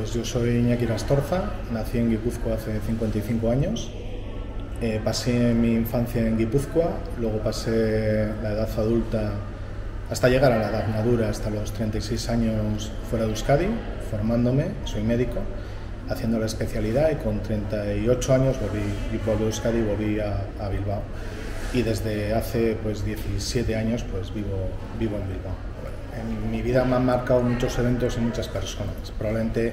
Pues yo soy Iñaki Astorza, nací en Guipúzcoa hace 55 años. Pasé mi infancia en Guipúzcoa, luego pasé la edad adulta hasta llegar a la edad madura, hasta los 36 años fuera de Euskadi, formándome, soy médico, haciendo la especialidad, y con 38 años volví a Euskadi y volví a Bilbao. Y desde hace 17 años vivo en Bilbao. En mi vida me han marcado muchos eventos y muchas personas. Probablemente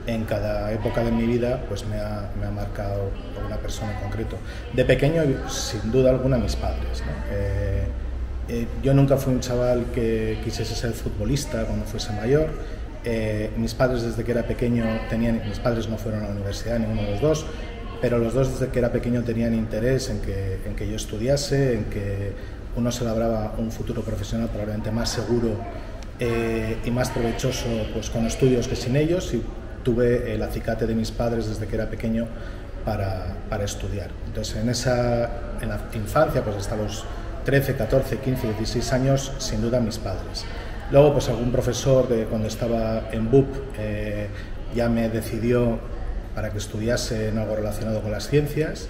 en cada época de mi vida me ha marcado una persona en concreto. De pequeño, sin duda alguna, mis padres, ¿no? Yo nunca fui un chaval que quisiese ser futbolista cuando fuese mayor. Mis padres, desde que era pequeño, mis padres no fueron a la universidad, ninguno de los dos, pero los dos desde que era pequeño tenían interés en que yo estudiase, en que uno se labraba un futuro profesional probablemente más seguro y más provechoso con estudios que sin ellos, y tuve el acicate de mis padres desde que era pequeño para estudiar. Entonces en la infancia, hasta los 13, 14, 15, 16 años, sin duda mis padres. Luego algún profesor cuando estaba en BUP ya me decidió para que estudiase en algo relacionado con las ciencias.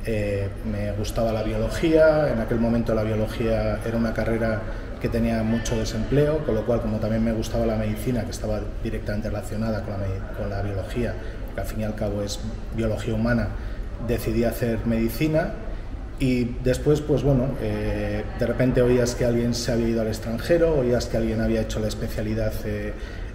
Me gustaba la biología. En aquel momento la biología era una carrera que tenía mucho desempleo, con lo cual, como también me gustaba la medicina, que estaba directamente relacionada con la biología, que al fin y al cabo es biología humana, decidí hacer medicina. Y después, de repente oías que alguien se había ido al extranjero, oías que alguien había hecho la especialidad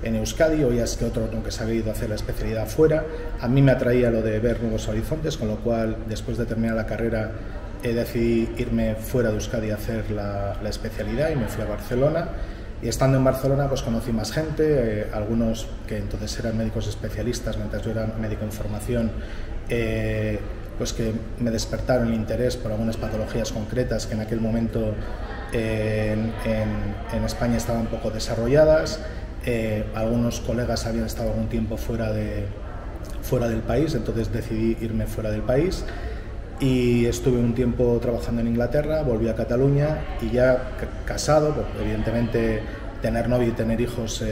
en Euskadi, oías que otro que se había ido a hacer la especialidad fuera. A mí me atraía lo de ver nuevos horizontes, con lo cual, después de terminar la carrera, decidí irme fuera de Euskadi a hacer la especialidad, y me fui a Barcelona. Y estando en Barcelona conocí más gente, algunos que entonces eran médicos especialistas, mientras yo era médico en formación, que me despertaron el interés por algunas patologías concretas que en aquel momento en España estaban poco desarrolladas. Algunos colegas habían estado algún tiempo fuera del país, entonces decidí irme fuera del país. Y estuve un tiempo trabajando en Inglaterra, volví a Cataluña, y ya casado, evidentemente tener novio y tener hijos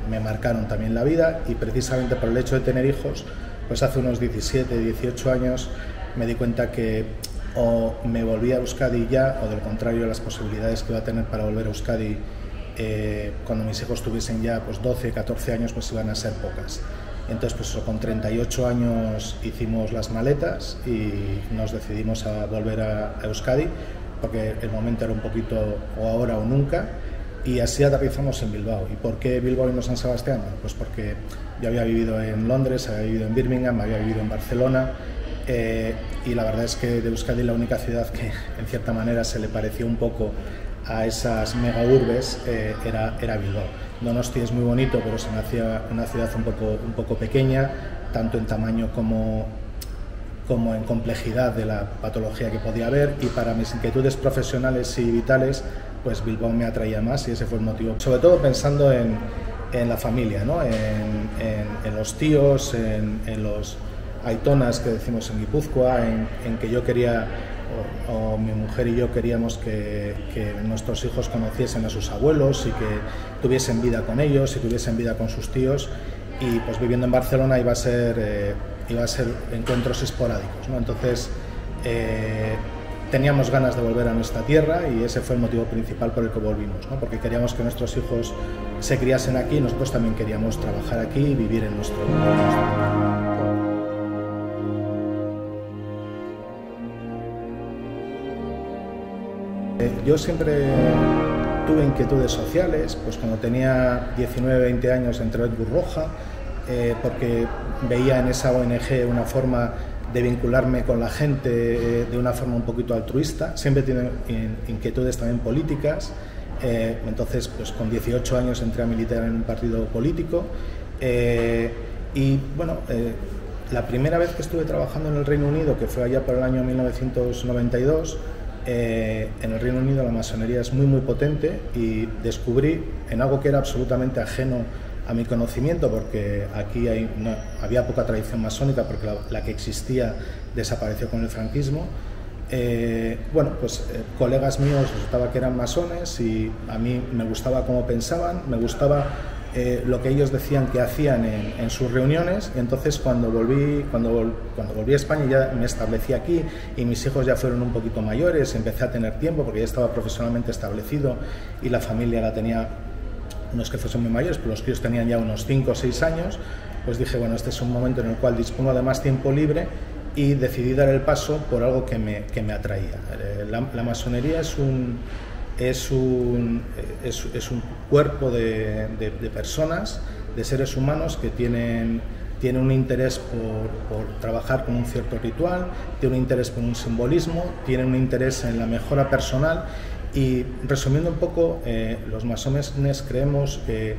me marcaron también la vida, y precisamente por el hecho de tener hijos, hace unos 17, 18 años me di cuenta que o me volvía a Euskadi ya, o del contrario, las posibilidades que iba a tener para volver a Euskadi cuando mis hijos tuviesen ya 12, 14 años iban a ser pocas. Entonces con 38 años hicimos las maletas y nos decidimos a volver a Euskadi, porque el momento era un poquito o ahora o nunca, y así aterrizamos en Bilbao. ¿Y por qué Bilbao y no San Sebastián? Pues porque yo había vivido en Londres, había vivido en Birmingham, había vivido en Barcelona, y la verdad es que de Euskadi la única ciudad que en cierta manera se le pareció un poco a esas mega urbes era Bilbao. Donosti es muy bonito, pero se me hacía una ciudad un poco pequeña, tanto en tamaño como en complejidad de la patología que podía haber, y para mis inquietudes profesionales y vitales, Bilbao me atraía más, y ese fue el motivo. Sobre todo pensando en la familia, ¿no? en los tíos, en los aitonas que decimos en Guipúzcoa, en que yo quería, o mi mujer y yo queríamos que nuestros hijos conociesen a sus abuelos y que tuviesen vida con ellos y tuviesen vida con sus tíos. Y viviendo en Barcelona iba a ser encuentros esporádicos, ¿no? Entonces teníamos ganas de volver a nuestra tierra, y ese fue el motivo principal por el que volvimos, ¿no? Porque queríamos que nuestros hijos se criasen aquí, y nosotros también queríamos trabajar aquí y vivir en nuestro país. Yo siempre tuve inquietudes sociales, cuando tenía 19, 20 años entré en Cruz Roja, porque veía en esa ONG una forma de vincularme con la gente de una forma un poquito altruista. Siempre tiene inquietudes también políticas, entonces con 18 años entré a militar en un partido político, la primera vez que estuve trabajando en el Reino Unido, que fue allá por el año 1992, en el Reino Unido la masonería es muy potente, y descubrí en algo que era absolutamente ajeno a mi conocimiento, porque aquí había poca tradición masónica, porque la que existía desapareció con el franquismo. Colegas míos resultaba que eran masones, y a mí me gustaba cómo pensaban, me gustaba lo que ellos decían que hacían en sus reuniones. Entonces cuando volví a España ya me establecí aquí y mis hijos ya fueron un poquito mayores, empecé a tener tiempo porque ya estaba profesionalmente establecido y la familia la tenía, no es que fuesen muy mayores, pero los críos tenían ya unos 5 o 6 años, pues dije, bueno, este es un momento en el cual dispongo de más tiempo libre y decidí dar el paso por algo que me atraía. La masonería es un cuerpo de personas, de seres humanos que tienen un interés por trabajar con un cierto ritual, tienen un interés por un simbolismo, tienen un interés en la mejora personal y, resumiendo un poco, los masones creemos que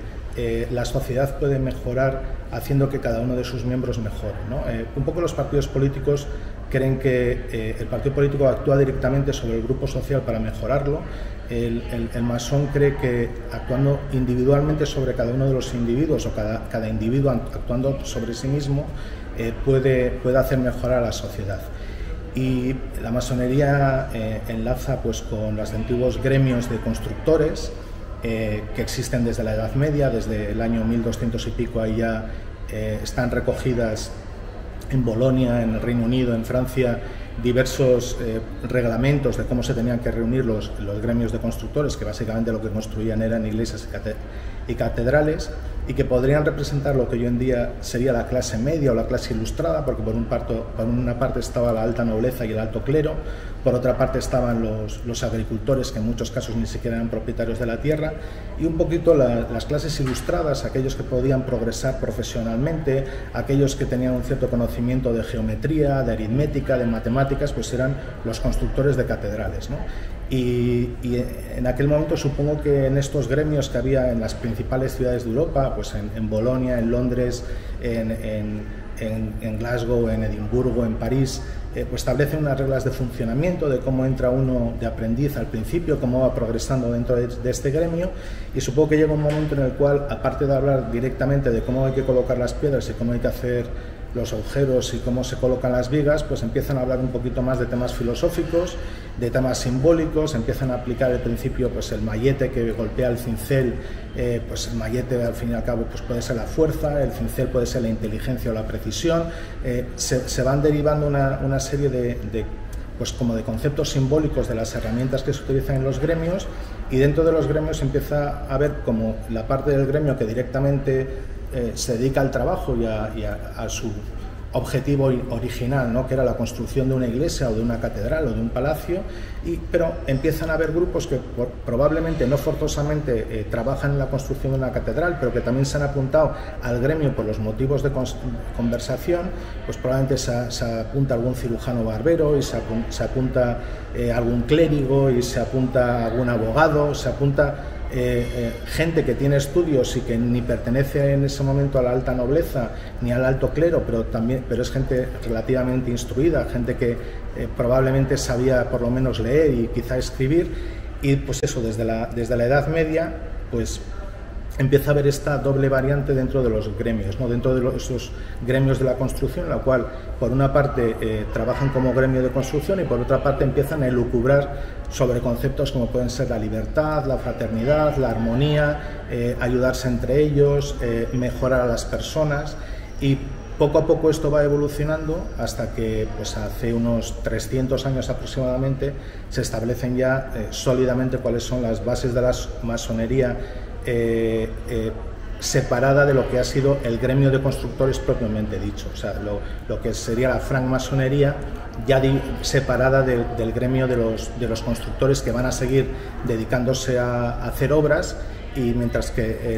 la sociedad puede mejorar haciendo que cada uno de sus miembros mejore, ¿no? Un poco los partidos políticos creen que el partido político actúa directamente sobre el grupo social para mejorarlo. El masón cree que actuando individualmente sobre cada uno de los individuos o cada individuo actuando sobre sí mismo puede hacer mejorar a la sociedad. Y la masonería enlaza pues con los antiguos gremios de constructores que existen desde la Edad Media, desde el año 1200 y pico. Ahí ya están recogidas en Bolonia, en el Reino Unido, en Francia, diversos reglamentos de cómo se tenían que reunir los gremios de constructores, que básicamente lo que construían eran iglesias y catedrales, y que podrían representar lo que hoy en día sería la clase media o la clase ilustrada, porque por una parte estaba la alta nobleza y el alto clero, por otra parte estaban los agricultores, que en muchos casos ni siquiera eran propietarios de la tierra, y un poquito las clases ilustradas, aquellos que podían progresar profesionalmente, aquellos que tenían un cierto conocimiento de geometría, de aritmética, de matemáticas, pues eran los constructores de catedrales, ¿no? Y en aquel momento supongo que en estos gremios que había en las principales ciudades de Europa, pues en Bolonia, en Londres, en Glasgow, en Edimburgo, en París, pues establecen unas reglas de funcionamiento de cómo entra uno de aprendiz al principio, cómo va progresando dentro de este gremio, y supongo que llega un momento en el cual, aparte de hablar directamente de cómo hay que colocar las piedras y cómo hay que hacer los agujeros y cómo se colocan las vigas, pues empiezan a hablar un poquito más de temas filosóficos, de temas simbólicos, empiezan a aplicar el principio, pues el mayete que golpea el cincel, pues el mayete al fin y al cabo pues puede ser la fuerza, el cincel puede ser la inteligencia o la precisión, se van derivando una serie pues como de conceptos simbólicos de las herramientas que se utilizan en los gremios, y dentro de los gremios empieza a haber como la parte del gremio que directamente se dedica al trabajo y a su objetivo original, ¿no? Que era la construcción de una iglesia o de una catedral o de un palacio, pero empiezan a haber grupos que probablemente no forzosamente trabajan en la construcción de una catedral, pero que también se han apuntado al gremio por los motivos de conversación, pues probablemente se apunta algún cirujano barbero y se apunta algún clérigo y se apunta algún abogado, se apunta gente que tiene estudios y que ni pertenece en ese momento a la alta nobleza ni al alto clero, pero es gente relativamente instruida, gente que probablemente sabía por lo menos leer y quizá escribir, y pues eso, desde la Edad Media pues empieza a haber esta doble variante dentro de los gremios, ¿no? Dentro de esos gremios de la construcción, en la cual por una parte trabajan como gremio de construcción y por otra parte empiezan a elucubrar sobre conceptos como pueden ser la libertad, la fraternidad, la armonía, ayudarse entre ellos, mejorar a las personas, y poco a poco esto va evolucionando hasta que pues hace unos 300 años aproximadamente se establecen ya sólidamente cuáles son las bases de la masonería separada de lo que ha sido el gremio de constructores propiamente dicho, o sea, lo que sería la francmasonería ya separada del gremio de los constructores, que van a seguir dedicándose a hacer obras, y mientras que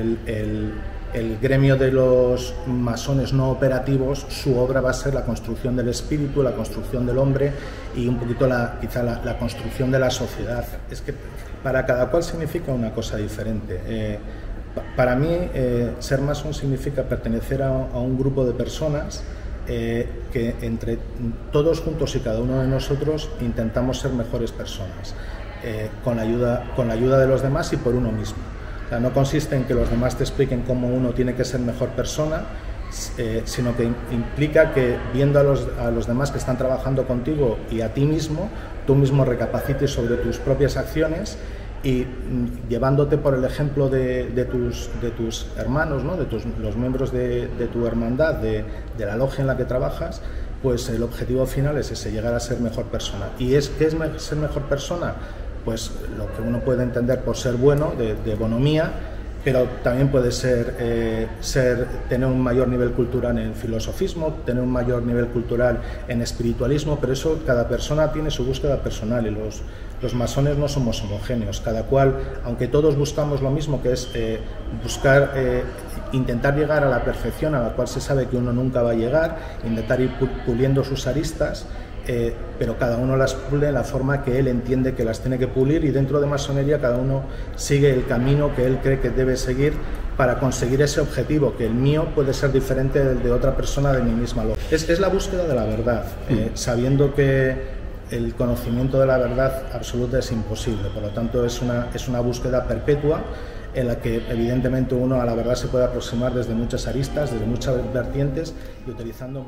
el gremio de los masones no operativos, su obra va a ser la construcción del espíritu, la construcción del hombre y un poquito quizá la construcción de la sociedad. Es que para cada cual significa una cosa diferente. Para mí, ser masón significa pertenecer a un grupo de personas que entre todos juntos y cada uno de nosotros intentamos ser mejores personas, con la ayuda de los demás y por uno mismo. O sea, no consiste en que los demás te expliquen cómo uno tiene que ser mejor persona, sino que implica que viendo a los demás que están trabajando contigo y a ti mismo, tú mismo recapacites sobre tus propias acciones y llevándote por el ejemplo de tus hermanos, ¿no? Los miembros de tu hermandad, de la logia en la que trabajas, pues el objetivo final es ese, llegar a ser mejor persona. ¿Y qué es ser mejor persona? Pues lo que uno puede entender por ser bueno, de bonomía, pero también puede ser tener un mayor nivel cultural en filosofismo, tener un mayor nivel cultural en espiritualismo, pero eso cada persona tiene su búsqueda personal y los masones no somos homogéneos, cada cual, aunque todos buscamos lo mismo, que es intentar llegar a la perfección a la cual se sabe que uno nunca va a llegar, intentar ir puliendo sus aristas, pero cada uno las pule de la forma que él entiende que las tiene que pulir, y dentro de masonería cada uno sigue el camino que él cree que debe seguir para conseguir ese objetivo, que el mío puede ser diferente del de otra persona de mi misma logia. Es la búsqueda de la verdad, sabiendo que el conocimiento de la verdad absoluta es imposible, por lo tanto es una búsqueda perpetua en la que evidentemente uno a la verdad se puede aproximar desde muchas aristas, desde muchas vertientes y utilizando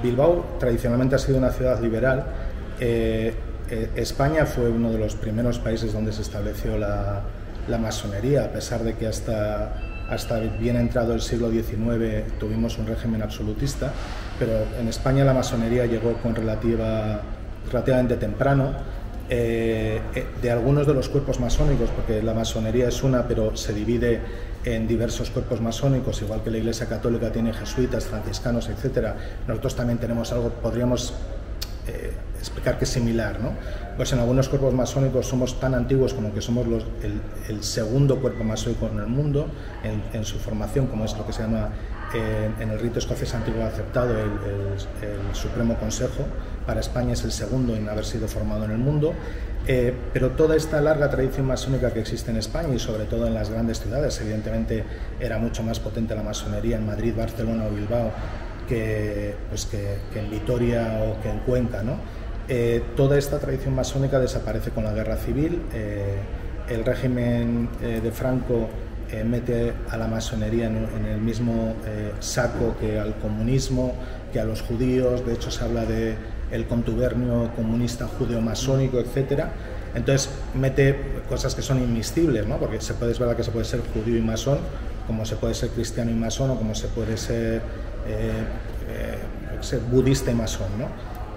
Bilbao tradicionalmente ha sido una ciudad liberal. España fue uno de los primeros países donde se estableció la masonería, a pesar de que hasta bien entrado el siglo XIX tuvimos un régimen absolutista, pero en España la masonería llegó con relativamente temprano. De algunos de los cuerpos masónicos, porque la masonería es una, pero se divide en diversos cuerpos masónicos, igual que la Iglesia Católica tiene jesuitas, franciscanos, etcétera. Nosotros también tenemos algo, podríamos explicar que es similar, ¿no? Pues en algunos cuerpos masónicos somos tan antiguos como que somos el segundo cuerpo masónico en el mundo en su formación, como es lo que se llama en el rito escocés antiguo aceptado el Supremo Consejo. Para España es el segundo en haber sido formado en el mundo, pero toda esta larga tradición masónica que existe en España y sobre todo en las grandes ciudades, evidentemente era mucho más potente la masonería en Madrid, Barcelona o Bilbao que en Vitoria o que en Cuenca, ¿no? Toda esta tradición masónica desaparece con la Guerra Civil. El régimen de Franco mete a la masonería en el mismo saco que al comunismo, que a los judíos. De hecho se habla de el contubernio comunista judeo-masónico, etcétera. Entonces mete cosas que son inmiscibles, ¿no? Porque es verdad que se puede ser judío y masón, como se puede ser cristiano y masón, o como se puede ser budista y masón, ¿no?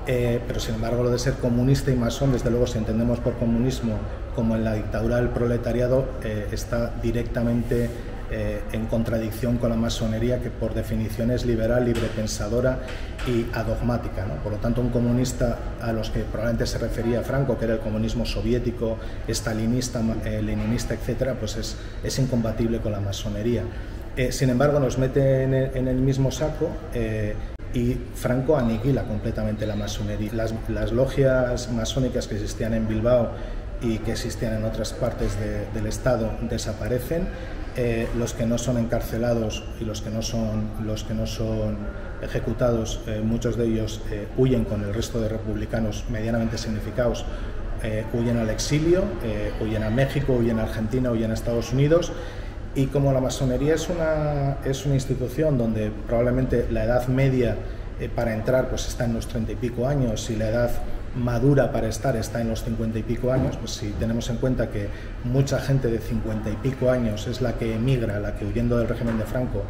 Pero sin embargo lo de ser comunista y masón, desde luego, si entendemos por comunismo como en la dictadura del proletariado, está directamente en contradicción con la masonería, que por definición es liberal, librepensadora y adogmática, ¿no? Por lo tanto, un comunista a los que probablemente se refería Franco, que era el comunismo soviético, estalinista, leninista, etcétera, pues es incompatible con la masonería. Sin embargo, nos mete en el mismo saco y Franco aniquila completamente la masonería. Las logias masónicas que existían en Bilbao y que existían en otras partes del Estado desaparecen. Los que no son encarcelados y los que no son ejecutados, muchos de ellos huyen con el resto de republicanos medianamente significados, huyen al exilio, huyen a México, huyen a Argentina, huyen a Estados Unidos. Y como la masonería es una institución donde probablemente la edad media para entrar pues está en los 30 y pico años y la edad madura para estar está en los 50 y pico años, pues si tenemos en cuenta que mucha gente de 50 y pico años es la que emigra, la que huyendo del régimen de Franco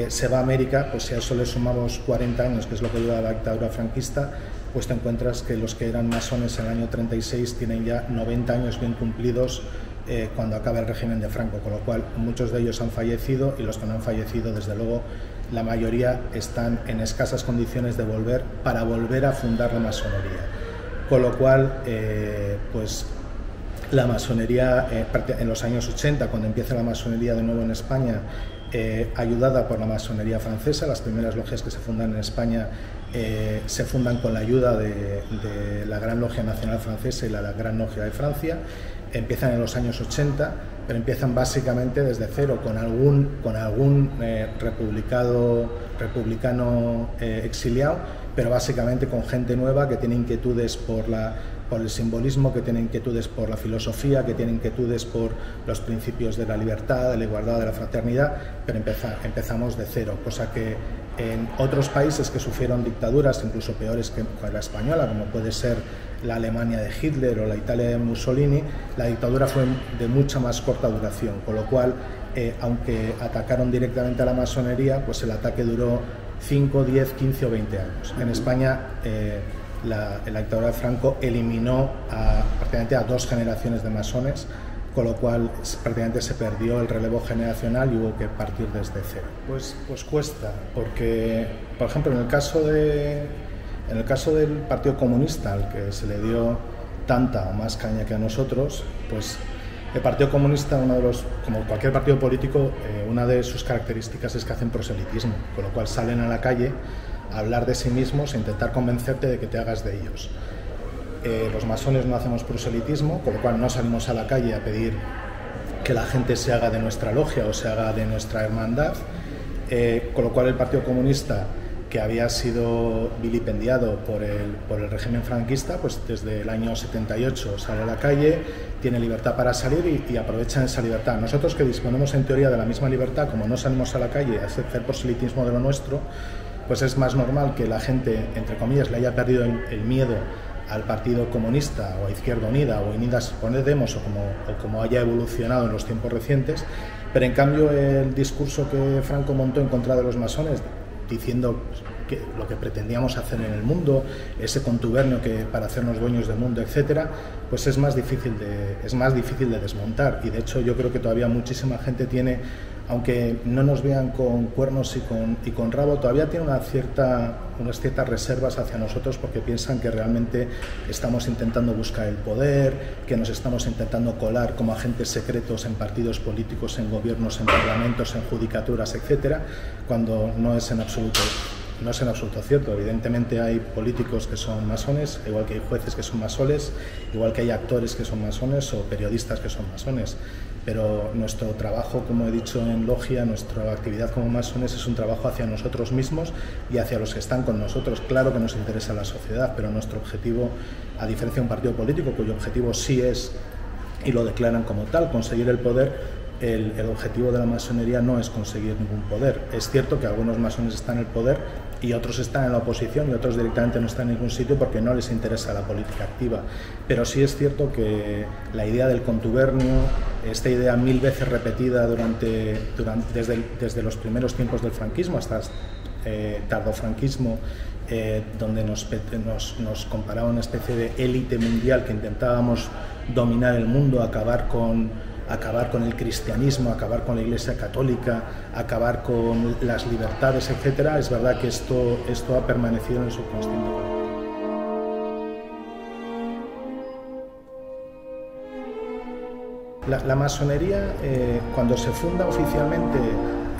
se va a América, pues si a eso le sumamos 40 años, que es lo que dura la dictadura franquista, pues te encuentras que los que eran masones en el año 36 tienen ya 90 años bien cumplidos cuando acaba el régimen de Franco, con lo cual muchos de ellos han fallecido, y los que no han fallecido, desde luego, la mayoría están en escasas condiciones de volver a fundar la masonería. Con lo cual, pues la masonería en los años 80, cuando empieza la masonería de nuevo en España, ayudada por la masonería francesa, las primeras logias que se fundan en España se fundan con la ayuda de la Gran Logia Nacional Francesa y la Gran Logia de Francia. Empiezan en los años 80, pero empiezan básicamente desde cero, con algún republicano exiliado, pero básicamente con gente nueva que tiene inquietudes por el simbolismo, que tiene inquietudes por la filosofía, que tiene inquietudes por los principios de la libertad, de la igualdad, de la fraternidad, pero empezamos de cero, cosa que En otros países que sufrieron dictaduras incluso peores que la española, como puede ser la Alemania de Hitler o la Italia de Mussolini, la dictadura fue de mucha más corta duración, con lo cual, aunque atacaron directamente a la masonería, pues el ataque duró 5, 10, 15 o 20 años. En España, la dictadura de Franco eliminó prácticamente a 2 generaciones de masones, con lo cual prácticamente se perdió el relevo generacional y hubo que partir desde cero. Pues cuesta, porque, por ejemplo, en el caso del Partido Comunista, al que se le dio tanta o más caña que a nosotros, pues el Partido Comunista, como cualquier partido político, una de sus características es que hacen proselitismo, con lo cual salen a la calle a hablar de sí mismos e intentar convencerte de que te hagas de ellos. Los masones no hacemos proselitismo, con lo cual no salimos a la calle a pedir que la gente se haga de nuestra logia o se haga de nuestra hermandad, con lo cual el Partido Comunista, que había sido vilipendiado por el régimen franquista, pues desde el año 78 sale a la calle, tiene libertad para salir y aprovechan esa libertad. Nosotros, que disponemos en teoría de la misma libertad, como no salimos a la calle a hacer proselitismo de lo nuestro, pues es más normal que la gente, entre comillas, le haya perdido el miedo al Partido Comunista o a Izquierda Unida o Unidas Podemos o como haya evolucionado en los tiempos recientes, pero en cambio el discurso que Franco montó en contra de los masones, diciendo que lo que pretendíamos hacer en el mundo, ese contubernio que para hacernos dueños del mundo, etcétera, pues es más difícil de desmontar. Y de hecho yo creo que todavía muchísima gente tiene, aunque no nos vean con cuernos y con rabo, todavía tiene unas ciertas reservas hacia nosotros, porque piensan que realmente estamos intentando buscar el poder, que nos estamos intentando colar como agentes secretos en partidos políticos, en gobiernos, en parlamentos, en judicaturas, etcétera, cuando no es en absoluto cierto. Evidentemente hay políticos que son masones, igual que hay jueces que son masones, igual que hay actores que son masones o periodistas que son masones, pero nuestro trabajo, como he dicho en Logia, nuestra actividad como masones es un trabajo hacia nosotros mismos y hacia los que están con nosotros. Claro que nos interesa la sociedad, pero nuestro objetivo, a diferencia de un partido político cuyo objetivo sí es, y lo declaran como tal, conseguir el poder, el objetivo de la masonería no es conseguir ningún poder. Es cierto que algunos masones están en el poder y otros están en la oposición y otros directamente no están en ningún sitio porque no les interesa la política activa, pero sí es cierto que la idea del contubernio, esta idea 1000 veces repetida desde los primeros tiempos del franquismo hasta tardofranquismo, donde nos comparaba una especie de élite mundial que intentábamos dominar el mundo, acabar con el cristianismo, acabar con la Iglesia Católica, acabar con las libertades, etcétera. Es verdad que esto ha permanecido en el subconsciente. La masonería, cuando se funda oficialmente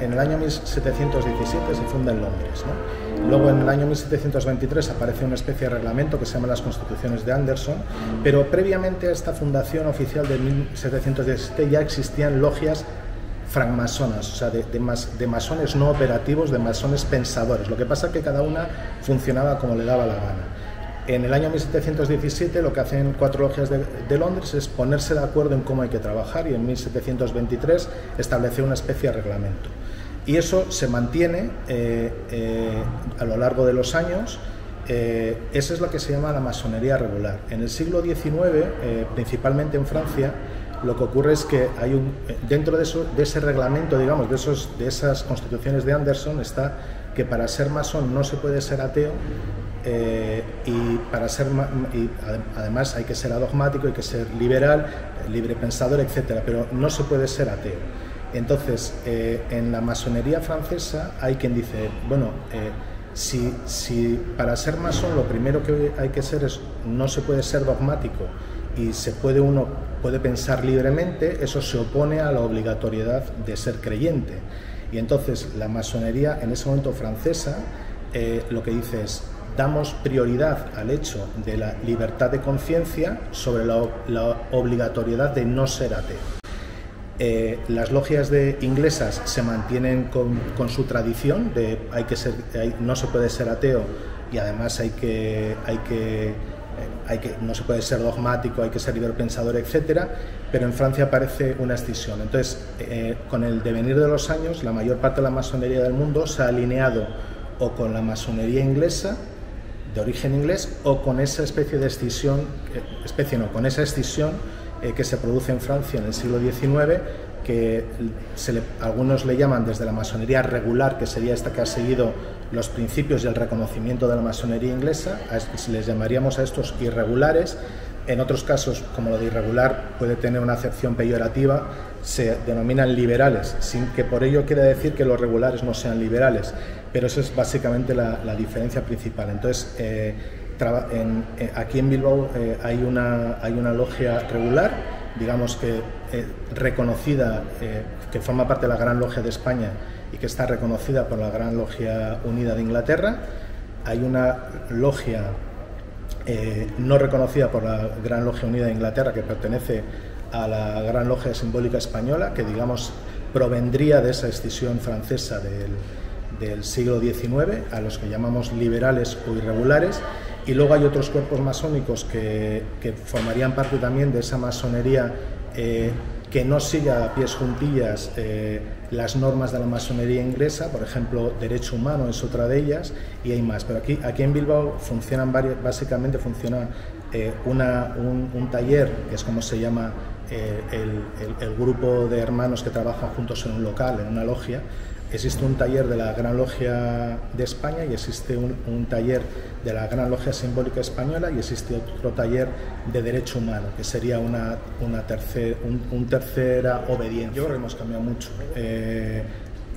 en el año 1717, se funda en Londres, ¿no? Luego en el año 1723 aparece una especie de reglamento que se llama las Constituciones de Anderson, pero previamente a esta fundación oficial de 1717 ya existían logias francmasonas, o sea, de masones no operativos, de masones pensadores. Lo que pasa es que cada una funcionaba como le daba la gana. En el año 1717 lo que hacen 4 logias de Londres es ponerse de acuerdo en cómo hay que trabajar, y en 1723 establecer una especie de reglamento. Y eso se mantiene a lo largo de los años. Esa es lo que se llama la masonería regular. En el siglo XIX, principalmente en Francia, lo que ocurre es que hay dentro de ese reglamento, digamos, de esas constituciones de Anderson, está que para ser masón no se puede ser ateo, y además hay que ser adogmático, hay que ser liberal, libre pensador, etcétera, pero no se puede ser ateo. Entonces, en la masonería francesa hay quien dice, bueno, si para ser masón lo primero que hay que ser es, no se puede ser dogmático y uno puede pensar libremente, eso se opone a la obligatoriedad de ser creyente. Y entonces la masonería en ese momento francesa lo que dice es, damos prioridad al hecho de la libertad de conciencia sobre la obligatoriedad de no ser ateo. Las logias inglesas se mantienen con su tradición de no se puede ser ateo, y además no se puede ser dogmático, hay que ser libre pensador, etcétera, pero en Francia aparece una escisión. Entonces, con el devenir de los años, la mayor parte de la masonería del mundo se ha alineado o con la masonería inglesa, de origen inglés, o con esa especie de escisión, con esa escisión que se produce en Francia en el siglo XIX, que algunos le llaman desde la masonería regular, que sería esta que ha seguido los principios y el reconocimiento de la masonería inglesa, les llamaríamos a estos irregulares. En otros casos, como lo de irregular puede tener una acepción peyorativa, se denominan liberales, sin que por ello quiera decir que los regulares no sean liberales, pero eso es básicamente la diferencia principal. Entonces, aquí en Bilbao hay una logia regular, digamos que reconocida, que forma parte de la Gran Logia de España y que está reconocida por la Gran Logia Unida de Inglaterra. Hay una logia no reconocida por la Gran Logia Unida de Inglaterra, que pertenece a la Gran Logia Simbólica Española, que digamos provendría de esa escisión francesa del siglo XIX, a los que llamamos liberales o irregulares. Y luego hay otros cuerpos masónicos que formarían parte también de esa masonería que no sigue a pies juntillas las normas de la masonería inglesa. Por ejemplo, derecho humano es otra de ellas, y hay más. Pero aquí en Bilbao funcionan básicamente funciona un taller, que es como se llama el grupo de hermanos que trabajan juntos en un local, en una logia. Existe un taller de la Gran Logia de España y existe un taller de la Gran Logia Simbólica Española, y existe otro taller de Derecho Humano, que sería una tercera obediencia. Yo creo que hemos cambiado mucho.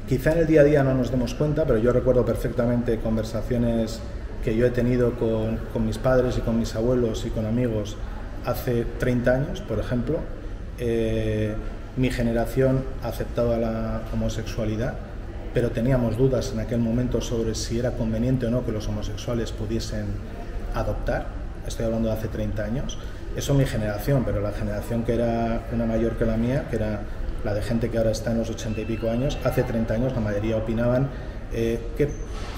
Quizá en el día a día no nos demos cuenta, pero yo recuerdo perfectamente conversaciones que yo he tenido con mis padres y con mis abuelos y con amigos hace 30 años, por ejemplo. Mi generación aceptaba la homosexualidad, pero teníamos dudas en aquel momento sobre si era conveniente o no que los homosexuales pudiesen adoptar. Estoy hablando de hace 30 años. Eso mi generación, pero la generación que era una mayor que la mía, que era la de gente que ahora está en los 80 y pico años, hace 30 años la mayoría opinaban que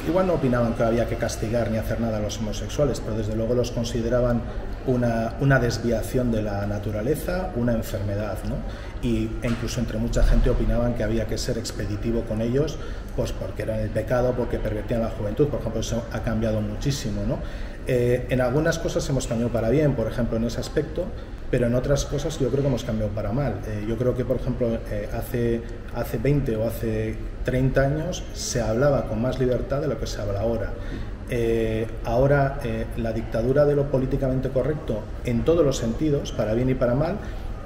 igual no opinaban que había que castigar ni hacer nada a los homosexuales, pero desde luego los consideraban una desviación de la naturaleza, una enfermedad, ¿no? E incluso entre mucha gente opinaban que había que ser expeditivo con ellos, pues porque eran el pecado, porque pervertían la juventud. Por ejemplo, eso ha cambiado muchísimo, ¿no? En algunas cosas hemos cambiado para bien, por ejemplo, en ese aspecto, pero en otras cosas yo creo que hemos cambiado para mal. Yo creo que, por ejemplo, hace 20 o hace 30 años se hablaba con más libertad de lo que se habla ahora. Ahora la dictadura de lo políticamente correcto, en todos los sentidos, para bien y para mal,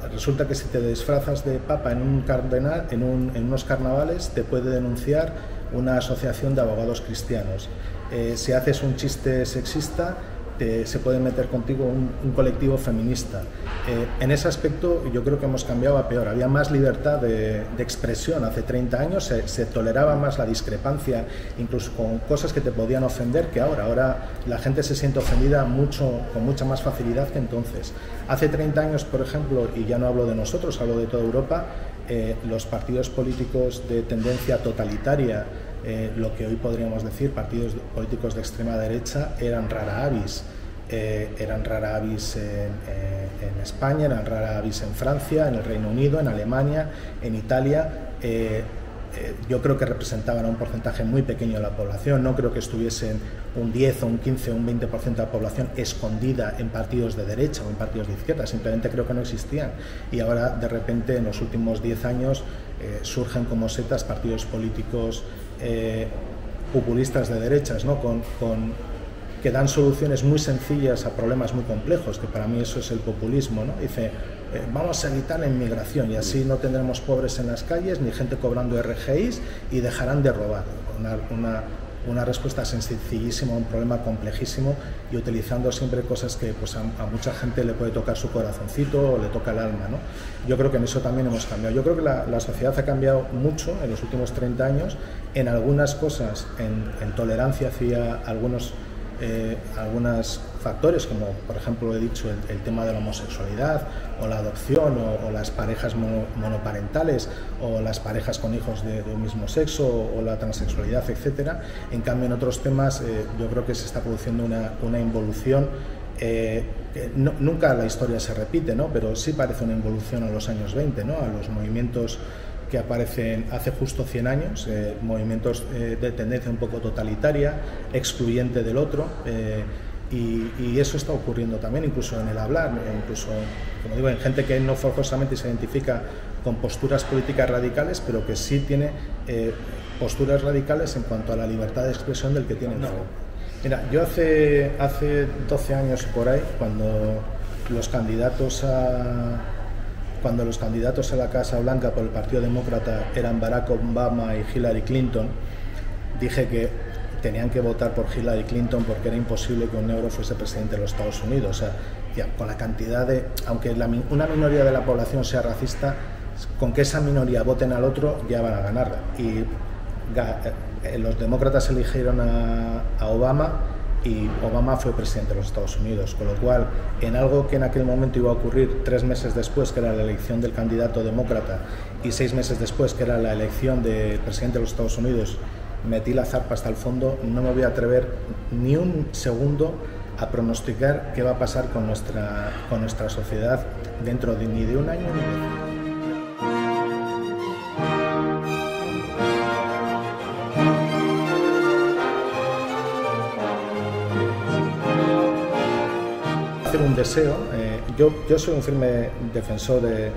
resulta que si te disfrazas de papa en unos carnavales, te puede denunciar una asociación de abogados cristianos. Si haces un chiste sexista, se puede meter contigo un colectivo feminista. En ese aspecto yo creo que hemos cambiado a peor. Había más libertad de expresión hace 30 años, se toleraba más la discrepancia, incluso con cosas que te podían ofender, que ahora. Ahora la gente se siente ofendida con mucha más facilidad que entonces. Hace 30 años, por ejemplo, y ya no hablo de nosotros, hablo de toda Europa, los partidos políticos de tendencia totalitaria, lo que hoy podríamos decir partidos políticos de extrema derecha, eran rara avis. Eran rara avis en España, eran rara avis en Francia, en el Reino Unido, en Alemania, en Italia. Yo creo que representaban a un porcentaje muy pequeño de la población. No creo que estuviesen un 10 o un 15 o un 20% de la población escondida en partidos de derecha o en partidos de izquierda. Simplemente creo que no existían. Y ahora, de repente, en los últimos 10 años, surgen como setas partidos políticos populistas de derechas, ¿no? Que dan soluciones muy sencillas a problemas muy complejos, que para mí eso es el populismo, ¿no? Dice, vamos a evitar la inmigración y así no tendremos pobres en las calles ni gente cobrando RGIs y dejarán de robar. Una respuesta sencillísima a un problema complejísimo, y utilizando siempre cosas que pues, a mucha gente le puede tocar su corazoncito o le toca el alma, ¿no? Yo creo que en eso también hemos cambiado. Yo creo que la sociedad ha cambiado mucho en los últimos 30 años, en algunas cosas, en tolerancia hacia algunos factores, como por ejemplo he dicho el tema de la homosexualidad o la adopción o las parejas monoparentales o las parejas con hijos de un mismo sexo o la transexualidad, etcétera. En cambio, en otros temas yo creo que se está produciendo una involución. Nunca la historia se repite, ¿no? Pero sí parece una involución a los años 20, ¿no? A los movimientos que aparecen hace justo 100 años, movimientos de tendencia un poco totalitaria, excluyente del otro, y eso está ocurriendo también, incluso en el hablar, incluso, como digo, en gente que no forzosamente se identifica con posturas políticas radicales, pero que sí tiene posturas radicales en cuanto a la libertad de expresión del que tiene enfrente. Mira, yo hace 12 años por ahí, cuando los candidatos a la Casa Blanca por el Partido Demócrata eran Barack Obama y Hillary Clinton, dije que tenían que votar por Hillary Clinton porque era imposible que un negro fuese presidente de los Estados Unidos. O sea, ya, con la cantidad de... Aunque una minoría de la población sea racista, con que esa minoría voten al otro ya van a ganarla. Y los demócratas eligieron a Obama y Obama fue presidente de los Estados Unidos, con lo cual, en algo que en aquel momento iba a ocurrir 3 meses después, que era la elección del candidato demócrata, y 6 meses después, que era la elección del presidente de los Estados Unidos, metí la zarpa hasta el fondo. No me voy a atrever ni un segundo a pronosticar qué va a pasar con nuestra sociedad dentro de ni de un año ni de 5. Un deseo, yo soy un firme defensor de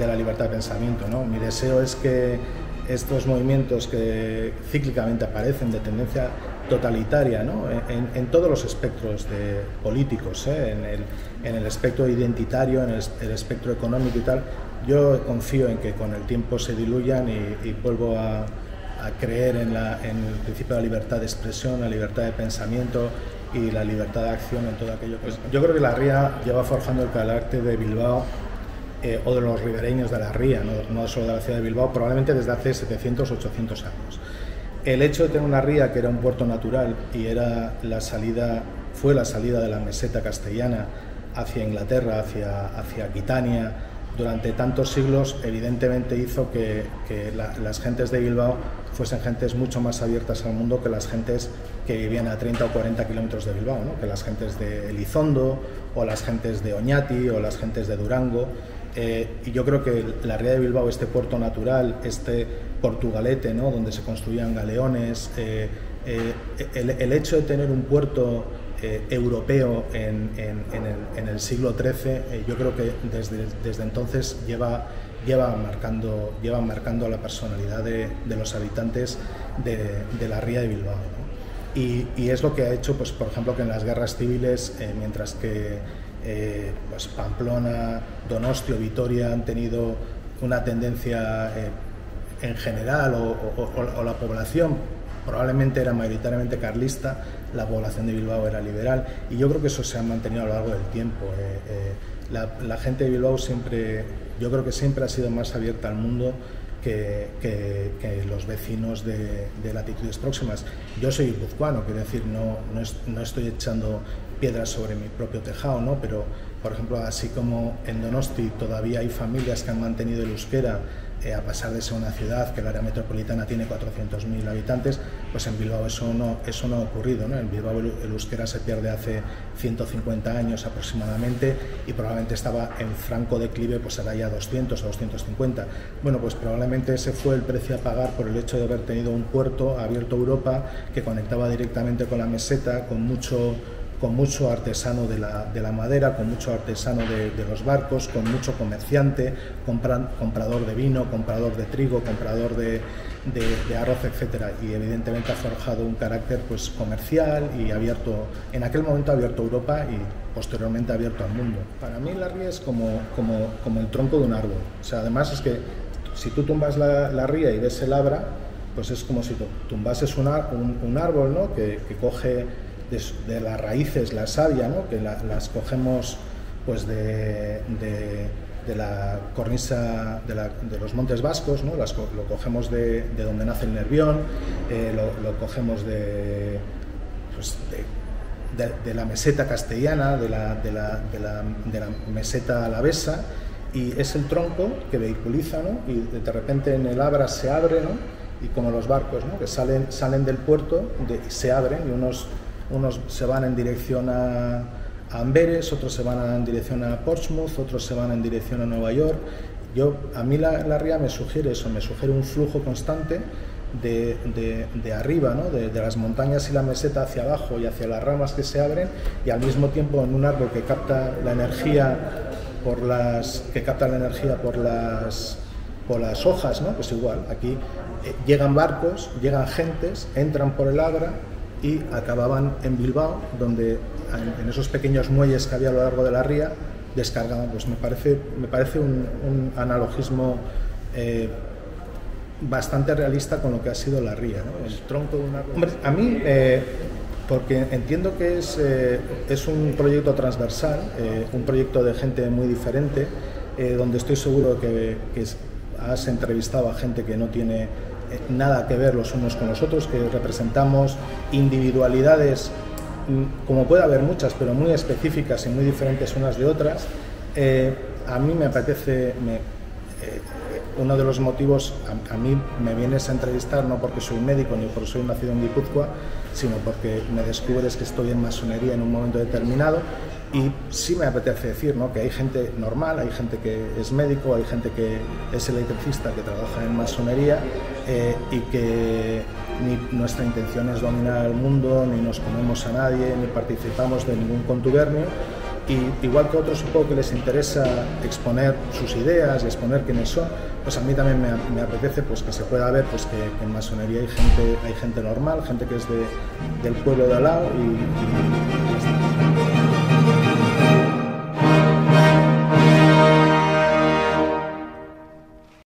la libertad de pensamiento, ¿no? Mi deseo es que estos movimientos que cíclicamente aparecen de tendencia totalitaria, ¿no? en todos los espectros políticos, en el espectro identitario, en el espectro económico y tal, yo confío en que con el tiempo se diluyan y vuelvo a creer en el principio de la libertad de expresión, la libertad de pensamiento y la libertad de acción en todo aquello. Pues yo creo que la ría lleva forjando el carácter de Bilbao o de los ribereños de la ría, no solo de la ciudad de Bilbao, probablemente desde hace 700, 800 años. El hecho de tener una ría que era un puerto natural y fue la salida de la meseta castellana hacia Inglaterra, hacia Aquitania, durante tantos siglos, evidentemente hizo que las gentes de Bilbao fuesen gentes mucho más abiertas al mundo que las gentes que vivían a 30 o 40 kilómetros de Bilbao, ¿no? Que las gentes de Elizondo, o las gentes de Oñati, o las gentes de Durango. Y yo creo que la ría de Bilbao, este puerto natural, este Portugalete, ¿no? Donde se construían galeones, el hecho de tener un puerto europeo en el siglo XIII, yo creo que desde entonces lleva marcando la personalidad de los habitantes de la ría de Bilbao, ¿no? Y es lo que ha hecho, pues, por ejemplo, que en las guerras civiles, mientras que pues Pamplona, Donostia o Vitoria han tenido una tendencia en general, o la población probablemente era mayoritariamente carlista, la población de Bilbao era liberal, y yo creo que eso se ha mantenido a lo largo del tiempo. La gente de Bilbao yo creo que siempre ha sido más abierta al mundo que los vecinos de latitudes próximas. Yo soy guipuzcoano, quiero decir, no estoy echando piedras sobre mi propio tejado, ¿no? Pero, por ejemplo, así como en Donosti todavía hay familias que han mantenido el euskera, a pesar de ser una ciudad que el área metropolitana tiene 400.000 habitantes, pues en Bilbao eso no ha ocurrido, ¿no? En Bilbao el euskera se pierde hace 150 años aproximadamente, y probablemente estaba en franco declive, pues ahora ya 200 o 250. Bueno, pues probablemente ese fue el precio a pagar por el hecho de haber tenido un puerto abierto a Europa que conectaba directamente con la meseta, con mucho artesano de la madera, con mucho artesano de los barcos, con mucho comerciante, comprador de vino, comprador de trigo, comprador de arroz, etcétera, y evidentemente ha forjado un carácter, pues, comercial y abierto, en aquel momento abierto a Europa y posteriormente abierto al mundo. Para mí la ría es como el tronco de un árbol. O sea, además es que si tú tumbas la ría y ves el abra, pues es como si tumbases un árbol, ¿no? que coge de las raíces la savia, ¿no? Que las cogemos, pues, de la cornisa de los Montes Vascos, ¿no? Lo cogemos de donde nace el Nervión, lo cogemos de la meseta castellana, de la meseta alavesa, y es el tronco que vehiculiza, ¿no? Y de repente en el abra se abre, ¿no? Y como los barcos, ¿no? Que salen del puerto, se abren, y unos se van en dirección a Amberes, otros se van en dirección a Portsmouth, otros se van en dirección a Nueva York, A mí la ría me sugiere eso, me sugiere un flujo constante de arriba, ¿no? de las montañas y la meseta hacia abajo y hacia las ramas que se abren, y al mismo tiempo en un árbol que capta la energía por las hojas, ¿no? Pues igual, aquí llegan barcos, llegan gentes, entran por el Agra y acababan en Bilbao, donde en esos pequeños muelles que había a lo largo de la ría descargaban. Pues me parece un analogismo bastante realista con lo que ha sido la ría, ¿no? El tronco de un árbol. Hombre, a mí, porque entiendo que es un proyecto transversal, un proyecto de gente muy diferente, donde estoy seguro que has entrevistado a gente que no tiene nada que ver los unos con los otros, que representamos individualidades, como puede haber muchas, pero muy específicas y muy diferentes unas de otras. A mí me apetece, uno de los motivos, a mí me vienes a entrevistar no porque soy médico ni porque soy nacido en Guipúzcoa, sino porque me descubres que estoy en masonería en un momento determinado, y sí me apetece decir, ¿no?, que hay gente normal, hay gente que es médico, hay gente que es electricista, que trabaja en masonería, y que nuestra intención es dominar el mundo, ni nos comemos a nadie, ni participamos de ningún contubernio. Y igual que a otros supongo que les interesa exponer sus ideas y exponer quiénes son, pues a mí también me apetece pues que se pueda ver pues que en masonería hay gente normal, gente que es del pueblo de al lado y